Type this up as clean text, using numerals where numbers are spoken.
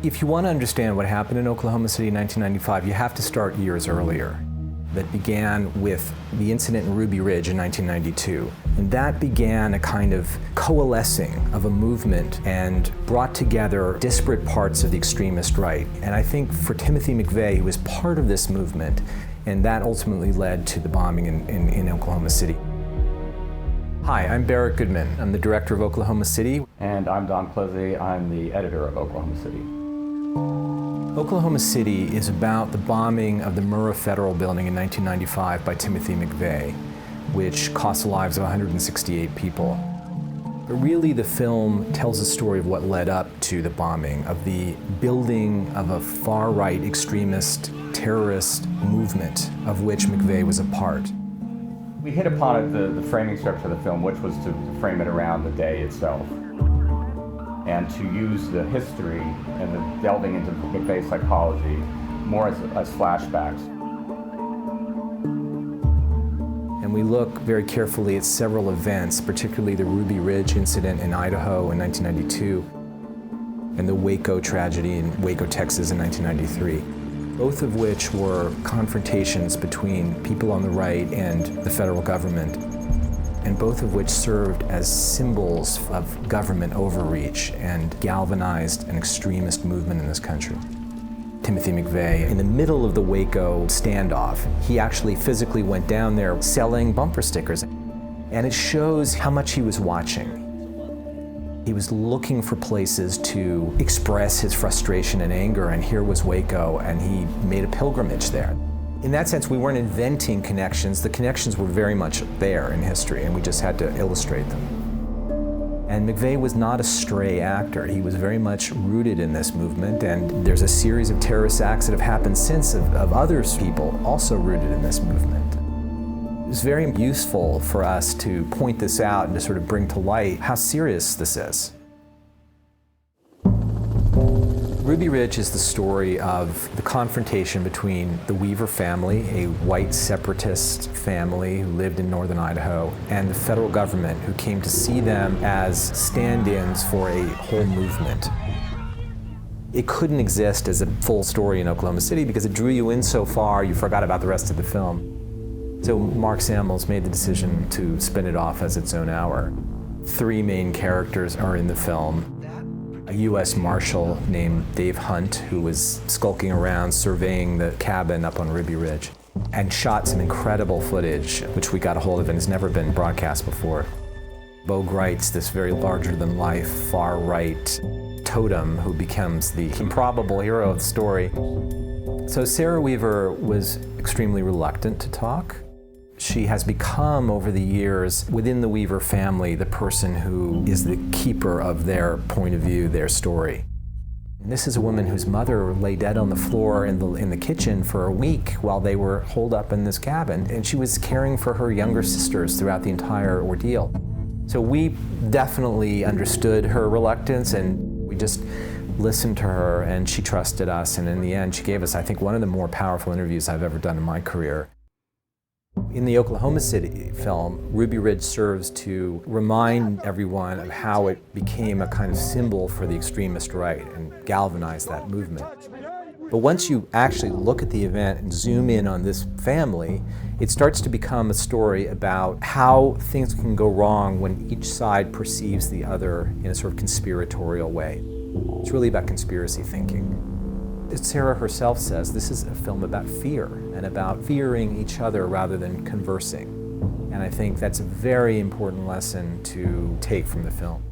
If you want to understand what happened in Oklahoma City in 1995, you have to start years earlier. That began with the incident in Ruby Ridge in 1992. And that began a kind of coalescing of a movement and brought together disparate parts of the extremist right. And I think for Timothy McVeigh, he was part of this movement, and that ultimately led to the bombing in Oklahoma City. Hi, I'm Barak Goodman. I'm the director of Oklahoma City. And I'm Don Kleszy. I'm the editor of Oklahoma City. Oklahoma City is about the bombing of the Murrah Federal Building in 1995 by Timothy McVeigh, which cost the lives of 168 people. But really the film tells the story of what led up to the bombing, of the building of a far-right extremist terrorist movement of which McVeigh was a part. We hit upon it, the framing structure of the film, which was to frame it around the day itself, and to use the history and the delving into McVeigh's psychology more as flashbacks. And we look very carefully at several events, particularly the Ruby Ridge incident in Idaho in 1992 and the Waco tragedy in Waco, Texas in 1993. Both of which were confrontations between people on the right and the federal government, and both of which served as symbols of government overreach and galvanized an extremist movement in this country. Timothy McVeigh, in the middle of the Waco standoff, he actually physically went down there selling bumper stickers, and it shows how much he was watching. He was looking for places to express his frustration and anger, and here was Waco, and he made a pilgrimage there. In that sense, we weren't inventing connections. The connections were very much there in history, and we just had to illustrate them. And McVeigh was not a stray actor. He was very much rooted in this movement, and there's a series of terrorist acts that have happened since of other people also rooted in this movement. It was very useful for us to point this out and to sort of bring to light how serious this is. Ruby Ridge is the story of the confrontation between the Weaver family, a white separatist family who lived in northern Idaho, and the federal government, who came to see them as stand-ins for a whole movement. It couldn't exist as a full story in Oklahoma City because it drew you in so far you forgot about the rest of the film. So Mark Samuels made the decision to spin it off as its own hour. 3 main characters are in the film. A U.S. Marshal named Dave Hunt, who was skulking around surveying the cabin up on Ruby Ridge, and shot some incredible footage, which we got a hold of and has never been broadcast before. Bo Greitz, this very larger-than-life, far-right totem who becomes the improbable hero of the story. So Sarah Weaver was extremely reluctant to talk. She has become, over the years, within the Weaver family, the person who is the keeper of their point of view, their story. And this is a woman whose mother lay dead on the floor in the kitchen for a week while they were holed up in this cabin, and she was caring for her younger sisters throughout the entire ordeal. So we definitely understood her reluctance, and we just listened to her, and she trusted us, and in the end, she gave us, I think, one of the more powerful interviews I've ever done in my career. In the Oklahoma City film, Ruby Ridge serves to remind everyone of how it became a kind of symbol for the extremist right and galvanized that movement. But once you actually look at the event and zoom in on this family, it starts to become a story about how things can go wrong when each side perceives the other in a sort of conspiratorial way. It's really about conspiracy thinking. As Sarah herself says, this is a film about fear and about fearing each other rather than conversing. And I think that's a very important lesson to take from the film.